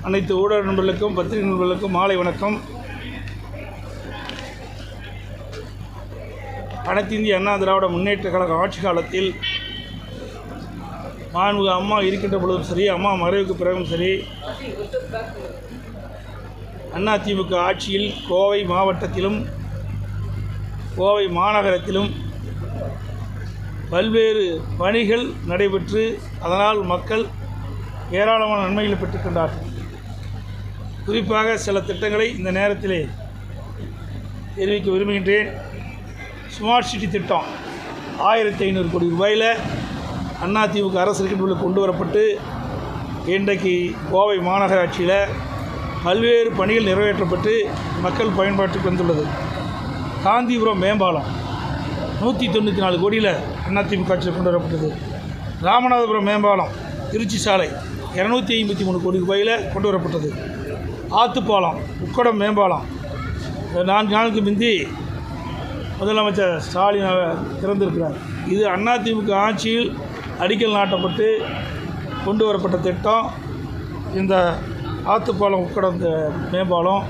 அனைத்து ஊடக நண்பர்களுக்கும் பத்திரிகை நண்பர்களுக்கும் மாலை வணக்கம். அனைத்து இந்திய அண்ணா திராவிட முன்னேற்ற கழக ஆட்சி காலத்தில் மாண்புமிகு அம்மா இருக்கின்ற பொழுதும் சரி, அம்மா மறைவுக்கு பிறகும் சரி, அதிமுக ஆட்சியில் கோவை மாவட்டத்திலும் கோவை மாநகரத்திலும் பல்வேறு பணிகள் நடைபெற்று அதனால் மக்கள் ஏராளமான நன்மைகளை பெற்றுக்கொண்டார்கள். குறிப்பாக சில திட்டங்களை இந்த நேரத்திலே தெரிவிக்க விரும்புகின்றேன். ஸ்மார்ட் சிட்டி திட்டம் 1500 கோடி ரூபாயில் அதிமுக அரசு இருக்கின்ற கொண்டு வரப்பட்டு இன்றைக்கு கோவை மாநகராட்சியில் பல்வேறு பணிகள் நிறைவேற்றப்பட்டு மக்கள் பயன்பாட்டுக்கு வந்துள்ளது. காந்திபுரம் மேம்பாலம் 194 கோடியில் அதிமுக ஆட்சியில் கொண்டு வரப்பட்டது. ராமநாதபுரம் மேம்பாலம் திருச்சி சாலை 253 கோடி ரூபாயில் கொண்டு வரப்பட்டது. ஆத்துப்பாலம் உக்கடம் மேம்பாலம் 4 நாளுக்கு முந்தி முதலமைச்சர் ஸ்டாலின் திறந்திருக்கிறார். இது அதிமுக ஆட்சியில் அடிக்கல் நாட்டப்பட்டு கொண்டு வரப்பட்ட திட்டம். இந்த ஆத்துப்பாலம் உக்கடம் மேம்பாலம்,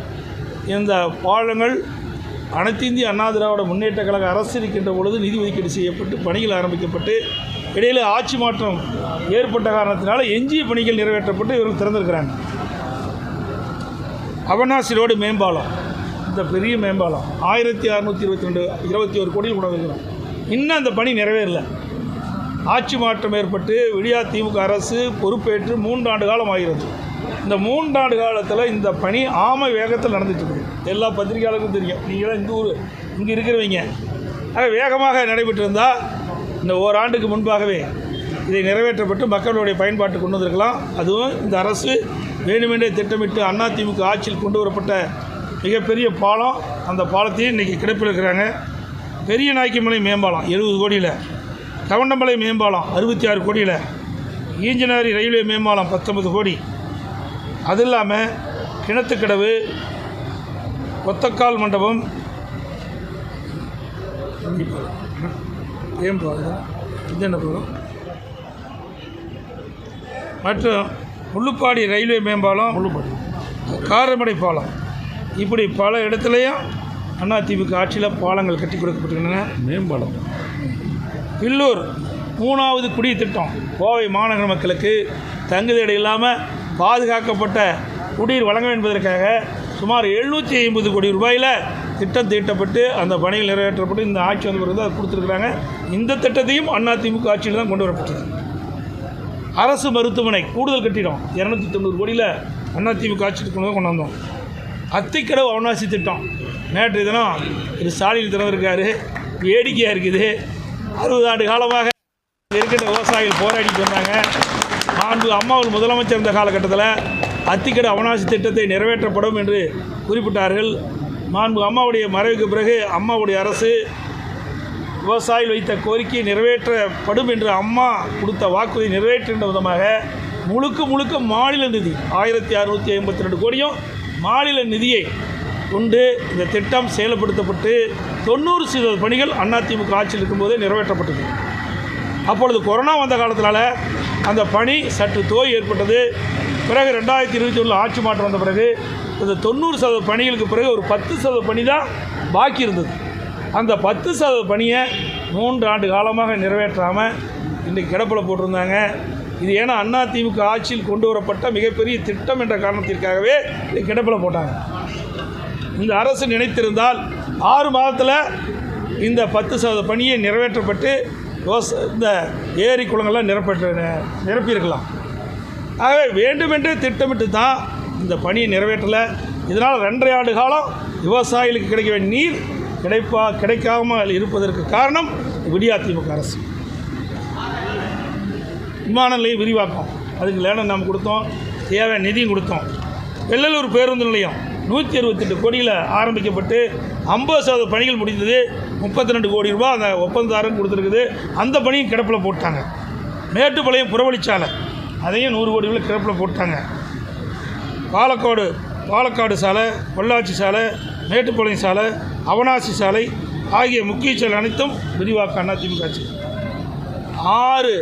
இந்த பாலங்கள் அனைத்து இந்திய அண்ணா திராவிட முன்னேற்ற கழக அரசு இருக்கின்ற பொழுது நிதி ஒதுக்கீடு செய்யப்பட்டு பணிகள் ஆரம்பிக்கப்பட்டு இடையில் ஆட்சி மாற்றம் ஏற்பட்ட காரணத்தினால எஞ்சிய பணிகள் நிறைவேற்றப்பட்டு இவர்கள் திறந்திருக்கிறாங்க. அவனாசி ரோடு மேம்பாலம், இந்த பெரிய மேம்பாலம் 1621 கோடியில் கொண்டு வந்துருக்கிறோம். இன்னும் அந்த பணி நிறைவேறல. ஆட்சி மாற்றம் ஏற்பட்டு விடியா திமுக அரசு பொறுப்பேற்று 3 ஆண்டு காலம் ஆகிறது. இந்த 3 ஆண்டு காலத்தில் இந்த பணி ஆமை வேகத்தில் நடந்துட்டுருக்குது. எல்லா பத்திரிகையாளருக்கும் தெரியும். நீங்களாம் இந்த ஊர் இங்கே இருக்கிறவங்க. ஆக வேகமாக நடைபெற்றிருந்தால் இந்த ஓராண்டுக்கு முன்பாகவே இதை நிறைவேற்றப்பட்டு மக்களுடைய பயன்பாட்டு கொண்டு வந்திருக்கலாம். அதுவும் இந்த அரசு வேண்டுமென்றே திட்டமிட்டு அதிமுக ஆட்சியில் கொண்டு வரப்பட்ட மிகப்பெரிய பாலம். அந்த பாலத்தையும் இன்றைக்கி கிடப்பில் இருக்கிறாங்க. பெரிய நாய்க்குமலை மேம்பாலம் 70 கோடியில், கவண்டமலை மேம்பாலம் 66 கோடியில், ஈஞ்சனாரி ரயில்வே மேம்பாலம் 19 கோடி. அது இல்லாமல் கிணத்துக்கடவு, ஒத்தக்கால் மண்டபம் மற்றும் முள்ளுப்பாடி ரயில்வே மேம்பாலம், காரமடை பாலம், இப்படி பல இடத்துலையும் அதிமுக ஆட்சியில் பாலங்கள் கட்டி கொடுக்கப்பட்டுள்ளன. மேம்பாலம் பில்லூர் 3வது குடிநீர் திட்டம் கோவை மாநகர மக்களுக்கு தங்குதடை இல்லாமல் பாதுகாக்கப்பட்ட குடிநீர் வழங்க என்பதற்காக சுமார் 750 கோடி ரூபாயில் திட்டம் தீட்டப்பட்டு அந்த பணிகள் நிறைவேற்றப்பட்டு இந்த ஆட்சி வந்து பிறகு அதை கொடுத்துருக்குறாங்க. இந்த திட்டத்தையும் அதிமுக ஆட்சியில் தான் கொண்டு வரப்பட்டது. அரசு மருத்துவமனை கூடுதல் கட்டிடம் 290 கோடியில் அதிமுக ஆட்சிக்கு கொண்டு வந்தோம். அத்திக்கடவு அவனாசி திட்டம் நேற்று தினம் ஒரு ஸ்டாலின் திறந்திருக்காரு. வேடிக்கையாக இருக்குது. 60 ஆண்டு காலமாக இருக்கின்ற விவசாயிகள் போராடிட்டு வந்தாங்க. அம்மாவில் முதலமைச்சர் இருந்த காலகட்டத்தில் அத்திக்கடவு அவனாசி திட்டத்தை நிறைவேற்றப்படும் என்று குறிப்பிட்டார்கள். அம்மாவுடைய மறைவுக்கு பிறகு அம்மாவுடைய அரசு விவசாயிகள் வைத்த கோரிக்கை நிறைவேற்றப்படும் என்று அம்மா கொடுத்த வாக்குறுதி நிறைவேற்றுகின்ற விதமாக முழுக்க மாநில நிதி 1652 கோடியும் மாநில நிதியை கொண்டு இந்த திட்டம் செயல்படுத்தப்பட்டு 90% பணிகள் அதிமுக ஆட்சியில் இருக்கும்போதே நிறைவேற்றப்பட்டது. அப்பொழுது கொரோனா வந்த காலத்தினால அந்த பணி சற்று தோய் ஏற்பட்டது. பிறகு 2021 ஆட்சி மாற்றம் வந்த பிறகு இந்த 90% பணிகளுக்கு பிறகு ஒரு 10% பணி தான் பாக்கி இருந்தது. அந்த 10% பணியை 3 ஆண்டு காலமாக நிறைவேற்றாமல் இன்றைக்கு கிடப்பில் போட்டிருந்தாங்க. இது ஏன்னா அதிமுக ஆட்சியில் கொண்டு வரப்பட்ட மிகப்பெரிய திட்டம் என்ற காரணத்திற்காகவே இதை கிடப்பில் போட்டாங்க. இந்த அரசு நினைத்திருந்தால் 6 மாதத்தில் இந்த 10% பணியை நிறைவேற்றப்பட்டு இந்த ஏரி குளங்கள்லாம் நிரப்பியிருக்கலாம். ஆகவே வேண்டுமென்றே திட்டமிட்டு தான் இந்த பணியை நிறைவேற்றலை. இதனால் 2.5 ஆண்டு காலம் விவசாயிகளுக்கு கிடைக்க வேண்டிய நீர் கிடைக்காமல் இருப்பதற்கு காரணம் விடியா திமுக அரசு. விமான நிலைய விரிவாக்கம், அதுக்கு லேண்ட் நாம் கொடுத்தோம், தேவையான நிதியும் கொடுத்தோம். வெள்ளலூர் பேருந்து நிலையம் 168 கோடியில் ஆரம்பிக்கப்பட்டு 50% பணிகள் முடிந்தது. 32 கோடி ரூபாய் அந்த ஒப்பந்ததாரன் கொடுத்துருக்குது. அந்த பணியும் கிடப்பில் போட்டாங்க. மேட்டுப்பாளையம் புறவழிச்சாலை அதையும் 100 கோடி ரூபாய் கிடப்பில் போட்டாங்க. பாலக்காடு சாலை, பொள்ளாச்சி சாலை, மேட்டுப்பாளையம் சாலை, அவனாசி சாலை ஆகிய முக்கிய சாலை அனைத்தும் விரிவாக்க அதிமுக ஆட்சி. 6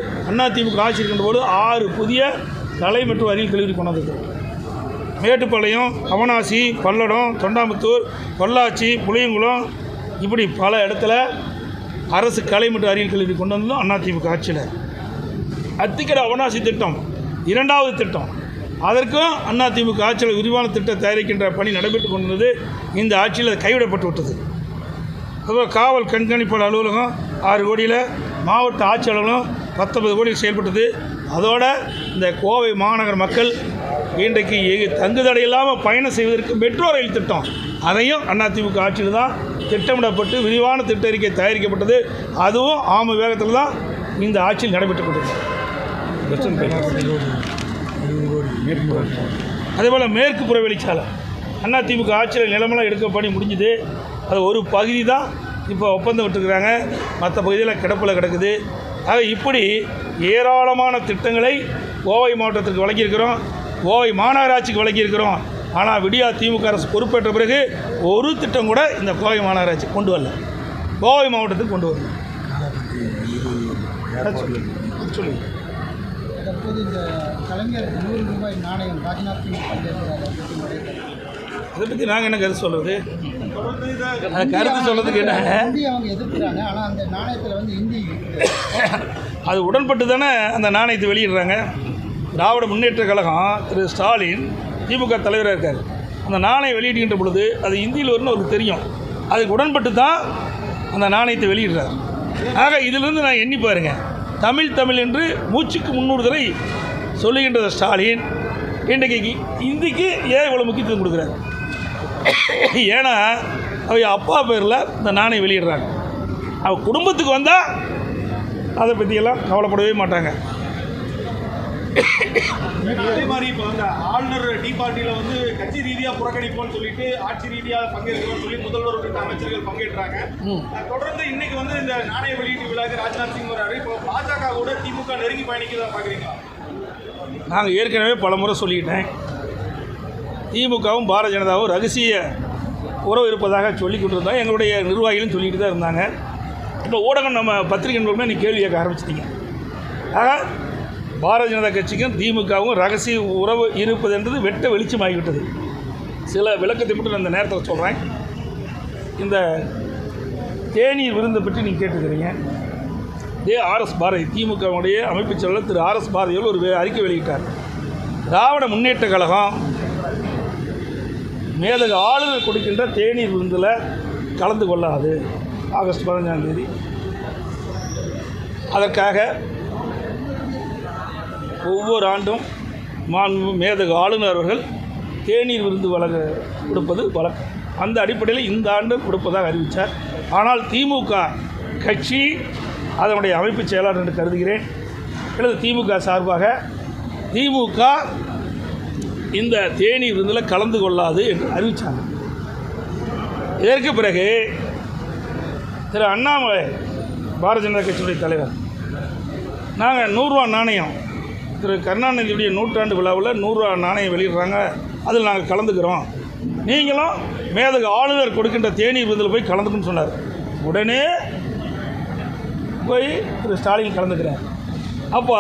அதிமுக ஆட்சி இருக்கின்ற போது 6 புதிய கலை மற்றும் அறிவியல் கல்லூரி கொண்டு வந்திருக்கிறோம். மேட்டுப்பாளையம், அவனாசி, பல்லடம், தொண்டாமுத்தூர், பொள்ளாச்சி, புளியங்குளம் இப்படி பல இடத்துல அரசு கலை மற்றும் அறிவியல் கல்வி கொண்டு வந்ததும் அதிமுக ஆட்சியில். அத்திக்கடை அவனாசி திட்டம் 2வது திட்டம், அதற்கும் அதிமுக ஆட்சியில் விரிவான திட்டம் தயாரிக்கின்ற பணி நடைபெற்று கொண்டிருந்தது. இந்த ஆட்சியில் அது கைவிடப்பட்டு விட்டது. அதுபோல் காவல் கண்காணிப்பாளர் அலுவலகம் 6 கோடியில், மாவட்ட ஆட்சியாளர்களும் 19 கோடியில் செயல்பட்டது. அதோட இந்த கோவை மாநகர மக்கள் இன்றைக்கு தங்குதடை இல்லாமல் பயணம் செய்வதற்கு மெட்ரோ ரயில் திட்டம், அதையும் அதிமுக ஆட்சியில் தான் திட்டமிடப்பட்டு விரிவான திட்ட அறிக்கை தயாரிக்கப்பட்டது. அதுவும் ஆம வேகத்தில் தான் இந்த ஆட்சியில் நடைபெற்றுக் கொண்டிருக்கிறது. அதேபோல் மேற்கு புறவெளிச்சாலை அதிமுக ஆட்சியில் நிலமெல்லாம் எடுக்க பணி முடிஞ்சுது. அது ஒரு பகுதி தான் இப்போ ஒப்பந்தம் விட்டுருக்குறாங்க, மற்ற பகுதியில் கிடப்பில் கிடக்குது. ஆக இப்படி ஏராளமான திட்டங்களை கோவை மாவட்டத்திற்கு வழங்கியிருக்கிறோம், கோவை மாநகராட்சிக்கு வழங்கியிருக்கிறோம். ஆனால் விடியா திமுக அரசு பொறுப்பேற்ற பிறகு ஒரு திட்டம் கூட இந்த கோவை மாநகராட்சி கொண்டு வரல, கோவை மாவட்டத்துக்கு கொண்டு வரல. சொல்லுங்கள். தற்போது இந்த கலைஞர் 100 ரூபாய் நாணயம் ராஜ்நாத் சிங் அதை பற்றி நாங்கள் என்ன கருத்து சொல்கிறது? கருத்து சொல்கிறதுக்கு என்ன, அவங்க எதிர்க்கிறாங்க. ஆனால் அந்த நாணயத்தில் வந்து இந்தி அது உடன்பட்டு தானே அந்த நாணயத்தை வெளியிடுறாங்க. திராவிட முன்னேற்ற கழகம் திரு ஸ்டாலின் திமுக தலைவராக இருக்கார். அந்த நாணயம் வெளியிடுகின்ற பொழுது அது இந்தியில் வரும்னு அவருக்கு தெரியும். அதுக்கு உடன்பட்டு தான் அந்த நாணயத்தை வெளியிடுறார். ஆக இதிலிருந்து நான் எண்ணி பாருங்கள், தமிழ் என்று மூச்சுக்கு 300 தடவை சொல்லுகின்ற ஸ்டாலின் இன்றைக்கு இந்திக்கு ஏன் இவ்வளோ முக்கியத்துவம் கொடுக்குறாரு? ஏன்னா அவங்க அப்பா பேரில் இந்த நாணயம் வெளியிடுறாங்க. அவங்க குடும்பத்துக்கு வந்தால் அதை பற்றியெல்லாம் கவலைப்படவே மாட்டாங்க. அதே மாதிரி இப்போ வந்து ஆளுநர் டீ பார்ட்டியில் வந்து கட்சி ரீதியாக புறக்கணிப்போன்னு சொல்லிட்டு ஆட்சி ரீதியாக பங்கேற்கிறோம்னு சொல்லி முதல்வர் உள்ளிட்ட அமைச்சர்கள் பங்கேற்றாங்க. தொடர்ந்து இன்னைக்கு வந்து இந்த நாணய வெளியீட்டு விழாக்கு ராஜ்நாத் சிங் வராரு. இப்போ பாஜக கூட திமுக நெருங்கி பயணிக்கிறதா பார்க்குறீங்களா? நாங்கள் ஏற்கனவே பல முறை சொல்லிக்கிட்டேன், திமுகவும் பாரதிய ஜனதாவும் ரகசிய உறவு இருப்பதாக சொல்லி கொண்டிருந்தோம். எங்களுடைய நிர்வாகிகளும் சொல்லிட்டு தான் இருந்தாங்க. இப்போ ஊடகம் நம்ம பத்திரிகை நண்பர்களுமே நீ கேள்வி கேட்க ஆரம்பிச்சிட்டிங்க. ஆக பாரதிய ஜனதா கட்சிக்கும் திமுகவும் ரகசிய உறவு இருப்பது என்றது வெட்ட வெளிச்சமாகிவிட்டது. சில விளக்கத்தை மட்டும் நான் இந்த நேரத்தில் சொல்கிறேன். இந்த தேநீர் விருந்தை பற்றி நீங்கள் கேட்டுக்கிறீங்க. ஆர்எஸ் பாரதி திமுகவுடைய அமைப்புச் செயலாளர் திரு ஆர்எஸ் பாரதியோடு ஒரு அறிக்கை வெளியிட்டார். திராவிட முன்னேற்ற கழகம் மேலக ஆளுநர் கொடுக்கின்ற தேநீர் விருந்தில் கலந்து கொள்ளாது. ஆகஸ்ட் 15ஆம் தேதி அதற்காக ஒவ்வொரு ஆண்டும் மேதகு ஆளுநர் அவர்கள் தேநீர் விருந்து கொடுப்பது வழக்கம். அந்த அடிப்படையில் இந்த ஆண்டு கொடுப்பதாக அறிவித்தார். ஆனால் திமுக கட்சி அதனுடைய அமைப்புச் செயலாளர் என்று கருதுகிறேன். அல்லது திமுக சார்பாக திமுக இந்த தேநீர் விருந்தில் கலந்து கொள்ளாது என்று அறிவித்தாங்க. இதற்கு பிறகு திரு அண்ணாமலை பாரதிய ஜனதா கட்சியுடைய தலைவர், நாங்கள் 100 ரூபா நாணயம் திரு கருணாநிதியுடைய 100ஆண்டு விழாவில் 100 ரூபா நாணயம் வெளியிடுறாங்க, அதில் நாங்கள் கலந்துக்கிறோம், நீங்களும் மேதகு ஆளுநர் கொடுக்கின்ற தேநீர் விருந்தில் போய் கலந்துக்குன்னு சொன்னார். உடனே போய் திரு ஸ்டாலின் கலந்துக்கிறார். அப்போ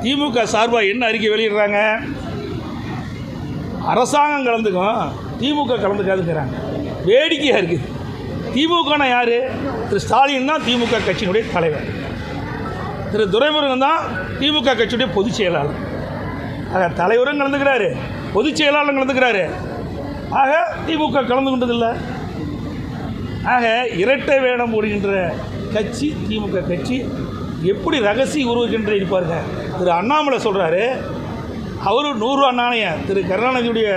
திமுக சார்பாக என்ன அறிக்கை வெளியிடுறாங்க? அரசாங்கம் கலந்துக்கும், திமுக கலந்துக்காதுங்கிறாங்க. வேடிக்கையாக இருக்குது. திமுகனா யார்? திரு ஸ்டாலின் தான் திமுக கட்சியினுடைய தலைவர். திரு துரைமுருகன் தான் திமுக கட்சியுடைய பொதுச் செயலாளர். ஆக தலைவரும் கலந்துக்கிறாரு, பொதுச் செயலாளரும் கலந்துக்கிறாரு. ஆக திமுக கலந்து கொண்டதில்லை. ஆக இரட்டை வேடம் போடுகின்ற கட்சி திமுக கட்சி. எப்படி ரகசிய உருவகின்ற இருப்பாருங்க. திரு அண்ணாமலை சொல்கிறாரு, அவர் 100 ரூபா நாணயம் திரு கருணாநிதியுடைய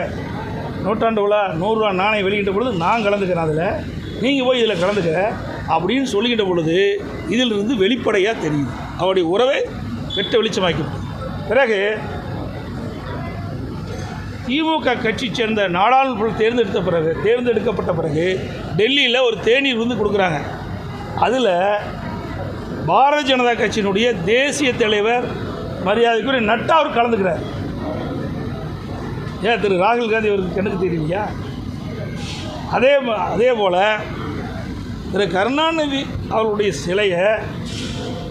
100ஆண்டு விழா 100 ரூபா நாணயம் வெளியிட்ட பொழுது நான் கலந்துக்கிறேன், அதில் நீங்கள் போய் இதில் கலந்துக்க அப்படின்னு சொல்லிக்கிட்ட பொழுது இதிலிருந்து வெளிப்படையாக தெரியுது. அவருடைய உறவை வெட்ட வெளிச்சமாக்கி. பிறகு திமுக கட்சி சேர்ந்த நாடாளுமன்ற தேர்ந்தெடுக்கப்பட்ட பிறகு டெல்லியில் ஒரு தேநீர் விருந்து கொடுக்குறாங்க. அதில் பாரதிய ஜனதா கட்சியினுடைய தேசிய தலைவர் மரியாதைக்குரிய நட்டா அவர் கலந்துக்கிறார். ஏன் திரு ராகுல் காந்தி அவருக்கு கணக்கு தெரியலையா? அதே போல் திரு கருணாநிதி அவருடைய சிலையை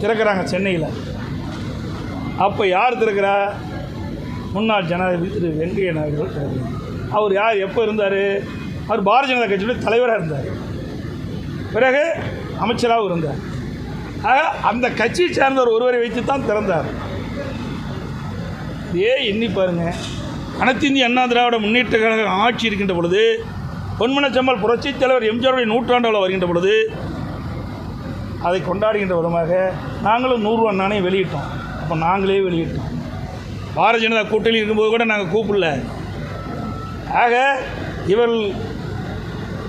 திறக்கிறாங்க சென்னையில். அப்போ யார் திறக்கிறா? முன்னாள் ஜனாதிபதி திரு வெங்கையா நாயுடு அவர்கள். அவர் யார், எப்போ இருந்தார்? அவர் பாரதிய ஜனதா கட்சியுடைய தலைவராக இருந்தார், பிறகு அமைச்சராகவும் இருந்தார். ஆக அந்த கட்சியை சார்ந்தவர் ஒருவரை வைத்து தான் திறந்தார். இதே எண்ணி பாருங்கள், அனைத்து இந்திய அண்ணா திராவிட முன்னேற்ற கழகம் ஆட்சி இருக்கின்ற பொழுது, பொன்மனச்செம்மல் புரட்சித் தலைவர் எம்ஜிஆருடைய நூற்றாண்டு வருகின்ற பொழுது அதை கொண்டாடுகின்ற விதமாக நாங்களும் 100 ரூபா நாணயம் வெளியிட்டோம். அப்போ நாங்களே வெளியிட்டோம். பாரதிய ஜனதா கூட்டணியில் இருக்கும்போது கூட நாங்கள் கூப்பிடல. ஆக இவர்கள்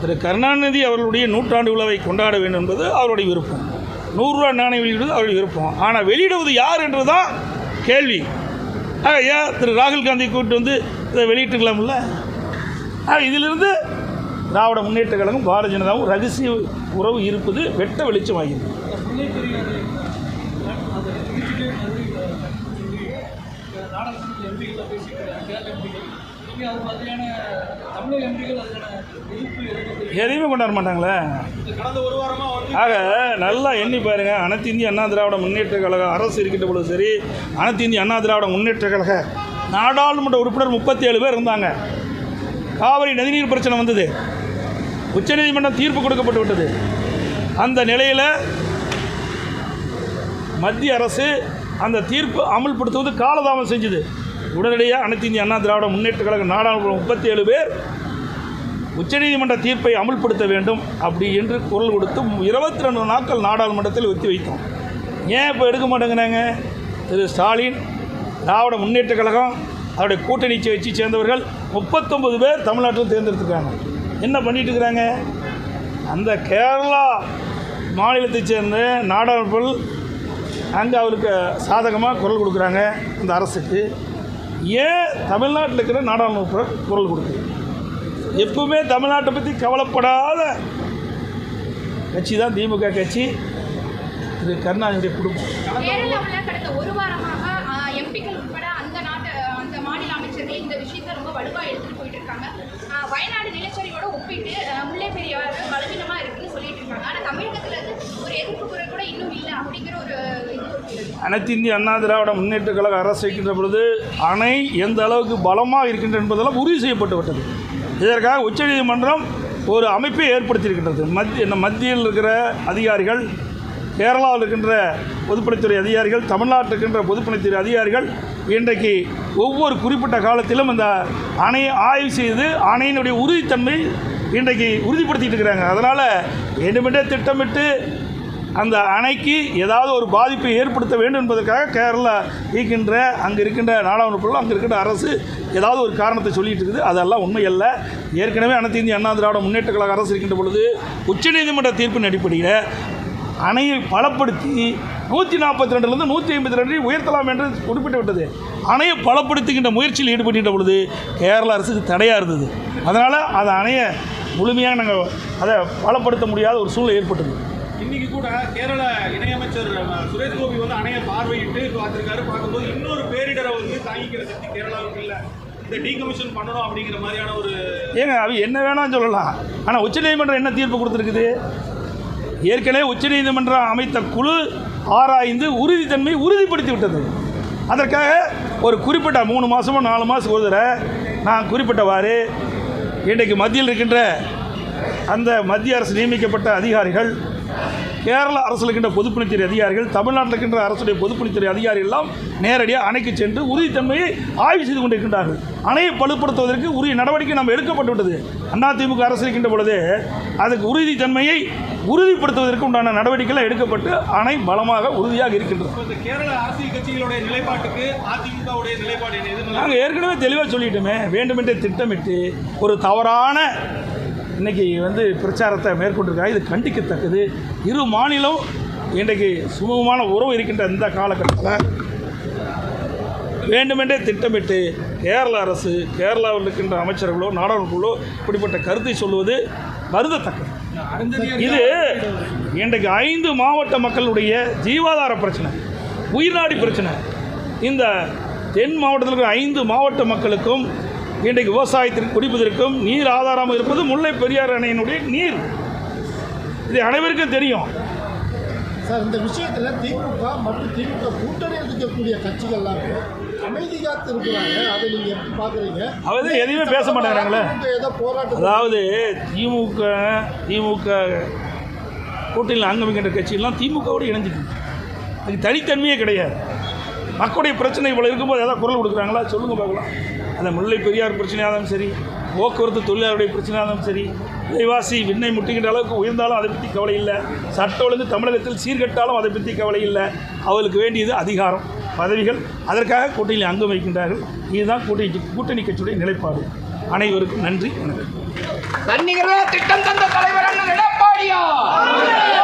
திரு கருணாநிதி அவர்களுடைய நூற்றாண்டு விழாவை கொண்டாட வேண்டும் என்பது அவருடைய விருப்பம். 100 ரூபா நாணயம் வெளியிடுவது அவருடைய விருப்பம். ஆனால் வெளியிடுவது யார் என்று தான் கேள்வி. ஆக ஏன் திரு ராகுல் காந்தி கூப்பிட்டு வந்து இதை வெளியிட்டுக்கலாம்ல? இதிலிருந்து திராவிட முன்னேற்ற கழகம் பாரதிய ஜனதாவும் ரகசிய உறவு இருப்பது வெட்ட வெளிச்சமாகிறது. எதையுமே கொண்டாட மாட்டாங்களே. ஆக நல்லா எண்ணி பாருங்க, அனைத்து இந்திய அண்ணா திராவிட முன்னேற்ற கழக அரசு இருக்கின்ற பொழுது சரி, அனைத்து இந்திய அண்ணா திராவிட முன்னேற்ற கழக நாடாளுமன்ற உறுப்பினர் 37 பேர் இருந்தாங்க. காவிரி நதிநீர் பிரச்சனை வந்தது, உச்சநீதிமன்றம் தீர்ப்பு கொடுக்கப்பட்டு விட்டது. அந்த நிலையில் மத்திய அரசு அந்த தீர்ப்பு அமல்படுத்துவது காலதாமதம் செஞ்சது. உடனடியாக அனைத்து இந்திய அண்ணா திராவிட முன்னேற்ற கழக நாடாளுமன்ற 37 பேர் உச்சநீதிமன்ற தீர்ப்பை அமல்படுத்த வேண்டும் அப்படி என்று குரல் கொடுத்து 22 நாட்கள் நாடாளுமன்றத்தில் ஒத்தி வைத்தோம். ஏன் இப்போ எடுக்க மாட்டேங்கிறாங்க? திரு ஸ்டாலின், திராவிட முன்னேற்ற கழகம், அவருடைய கூட்டணி கட்சியை சேர்ந்தவர்கள் 39 பேர் தமிழ்நாட்டில் தேர்ந்தெடுத்துருக்காங்க. என்ன பண்ணிட்டு இருக்கிறாங்க? அந்த கேரளா மாநிலத்தை சேர்ந்த நாடாளுமன்ற அங்கே அவருக்கு சாதகமாக குரல் கொடுக்குறாங்க அந்த அரசுக்கு. ஏன் தமிழ்நாட்டில் இருக்கிற நாடாளுமன்ற குரல் கொடுக்குது? எப்பவுமே தமிழ்நாட்டை பற்றி கவலைப்படாத கட்சி தான் திமுக கட்சி, திரு கருணாநிதியுடைய குடும்பம். கேரளாவில் கடந்த ஒரு வாரமாக எம்பிக்கள் உட்பட அந்த மாநில அமைச்சர்கள் இந்த விஷயத்தை ரொம்ப வலுவாக எடுத்துகிட்டு போயிட்டு இருக்காங்க. வயநாடு நிலச்சரிவோட ஒப்பிட்டு முல்லை பெரியாறு பலவீனமாக இருக்குன்னு சொல்லிட்டு இருக்காங்க. ஆனால் தமிழகத்தில் ஒரு எதிர்ப்பு குரல் கூட இன்னும் இல்லை அப்படிங்கிற ஒரு அனைத்து இந்திய அண்ணா திராவிட முன்னேற்ற கழக அரசு இருக்கின்ற பொழுது அணை எந்த அளவுக்கு பலமாக இருக்கின்ற என்பதெல்லாம் உறுதி செய்யப்பட்டு விட்டது. இதற்காக உச்சநீதிமன்றம் ஒரு அமைப்பை ஏற்படுத்தியிருக்கின்றது. மத்தியில் இருக்கிற அதிகாரிகள், கேரளாவில் இருக்கின்ற பொதுப்பணித்துறை அதிகாரிகள், தமிழ்நாட்டில் இருக்கின்ற பொதுப்பணித்துறை அதிகாரிகள் இன்றைக்கு ஒவ்வொரு குறிப்பிட்ட காலத்திலும் இந்த அணையை ஆய்வு செய்து அணையினுடைய உறுதித்தன்மை இன்றைக்கு உறுதிப்படுத்திட்டு இருக்கிறாங்க. அதனால் வேண்டுமென்றே திட்டமிட்டு அந்த அணைக்கு ஏதாவது ஒரு பாதிப்பை ஏற்படுத்த வேண்டும் என்பதற்காக கேரளா இருக்கின்ற அங்கே இருக்கின்ற நாடாளுமன்ற அங்கே இருக்கின்ற அரசு ஏதாவது ஒரு காரணத்தை சொல்லிட்டு இருக்குது. அதெல்லாம் உண்மையல்ல. ஏற்கனவே அனைத்து இந்திய அண்ணா திராவிட முன்னேற்ற கழக அரசு இருக்கின்ற பொழுது உச்சநீதிமன்ற தீர்ப்பின் அடிப்படையில் அணையை பலப்படுத்தி 142 152 உயர்த்தலாம் என்று குறிப்பிட்டு விட்டது. அணையை பலப்படுத்துகின்ற முயற்சியில் ஈடுபடுகின்ற பொழுது கேரள அரசுக்கு தடையாக இருந்தது. அதனால் அந்த அணையை முழுமையாக நாங்கள் அதை பலப்படுத்த முடியாத ஒரு சூழ்நிலை ஏற்பட்டது. இன்னைக்கு கூட கேரள இணையமைச்சர் சுரேஷ் கோபி வந்து அணையை பார்வையிட்டு பார்த்துருக்காரு. பார்க்கும்போது இன்னொரு பேரிடரை வந்து தாங்கிக்கிற சக்தி கேரளாவுக்கு இல்லை, இந்த டீகமிஷன் பண்ணணும் அப்படிங்கிற மாதிரியான ஒரு அவ என்ன வேணாம்னு சொல்லலாம். ஆனால் உச்சநீதிமன்றம் என்ன தீர்ப்பு கொடுத்துருக்குது? ஏற்கனவே உச்சநீதிமன்றம் அமைத்த குழு ஆராய்ந்து உறுதித்தன்மை உறுதிப்படுத்தி விட்டது. அதற்காக ஒரு குறிப்பிட்ட 3 மாதமோ 4 மாதத்துக்கு ஒரு தடவை நான் குறிப்பிட்டவாறு இன்றைக்கு மத்தியில் இருக்கின்ற அந்த மத்திய அரசு நியமிக்கப்பட்ட அதிகாரிகள், கேரள அரசில் இருக்கின்ற பொதுப்பணித்துறை அதிகாரிகள், தமிழ்நாட்டில் இருக்கின்ற அரசுடைய பொதுப்பணித்துறை அதிகாரிகள் எல்லாம் நேரடியாக அணைக்கு சென்று உறுதித்தன்மையை ஆய்வு செய்து கொண்டிருக்கின்றார்கள். அணையை பலுப்படுத்துவதற்கு உரிய நடவடிக்கை நம்ம எடுக்கப்பட்டு விட்டது. அதிமுக அரசு இருக்கின்ற பொழுது அதுக்கு உறுதித்தன்மையை உறுதிப்படுத்துவதற்கு உண்டான நடவடிக்கைகள் எடுக்கப்பட்டு அணை பலமாக உறுதியாக இருக்கின்றது. கேரள அரசியல் கட்சிகளுடைய நிலைப்பாட்டுக்கு அதிமுகவுடைய நிலைப்பாடு என்ன? நாங்கள் ஏற்கனவே தெளிவாக சொல்லிட்டோமே. வேண்டுமென்றே திட்டமிட்டு ஒரு தவறான இன்றைக்கி பிரச்சாரத்தை மேற்கொண்டிருக்காங்க. இது கண்டிக்கத்தக்கது. இரு மாநிலம் இன்றைக்கு சுமூகமான உறவு இருக்கின்ற இந்த காலகட்டத்தில் வேண்டுமென்றே திட்டமிட்டு கேரள அரசு, கேரளாவில் இருக்கின்ற அமைச்சர்களோ நாடாளுமன்றங்களோ இப்படிப்பட்ட கருத்தை சொல்லுவது வருந்தத்தக்கது. இது இன்றைக்கு 5 மாவட்ட மக்களுடைய ஜீவாதார பிரச்சனை, உயிர்நாடி பிரச்சனை. இந்த தென் மாவட்டத்தில் இருக்கிற 5 மாவட்ட மக்களுக்கும் இன்றைக்கு விவசாயத்திற்கு குடிப்பதற்கும் நீர் ஆதாரமாக இருப்பது முல்லை பெரியாறு அணையினுடைய நீர். இது அனைவருக்கும் தெரியும். சார், இந்த விஷயத்தில் திமுக மற்றும் திமுக கூட்டணியில் இருக்கக்கூடிய கட்சிகள்லாம் அமைதி காத்து இருக்கிறாங்க, அதை நீங்கள் எப்படி பார்க்குறீங்க? அவர் எதையுமே பேச மாட்டேங்கிறாங்களே. ஏதோ போராட்டம், அதாவது திமுக கூட்டணியில் அங்கம் வைக்கின்ற கட்சியெல்லாம் திமுகவோடு இணைஞ்சிருக்கு. அதுக்கு தனித்தன்மையே கிடையாது. மக்களுடைய பிரச்சனை இவ்வளோ இருக்கும்போது ஏதாவது குரல் கொடுக்குறாங்களா சொல்லுங்கள் பார்க்கலாம். அந்த முல்லை பெரியார் பிரச்சனையாக இருந்தாலும் சரி, போக்குவரத்து தொழிலாளருடைய பிரச்சனையாக இருந்தாலும் சரி, விலைவாசி விண்ணை முட்டுகின்ற அளவுக்கு உயர்ந்தாலும் அதை பற்றி கவலை இல்லை. சட்ட ஒழுங்கு தமிழகத்தில் சீர்கட்டாலும் அதை பற்றி கவலை இல்லை. அவர்களுக்கு வேண்டியது அதிகாரம், பதவிகள். அதற்காக கூட்டணியில் அங்கம் வைக்கின்றார்கள். இதுதான் கூட்டணி கட்சியுடைய நிலைப்பாடு. அனைவருக்கும் நன்றி. வணக்கம். தன்னிகர திட்டம் தந்த தலைவர் அண்ணன் எடப்பாடியார்.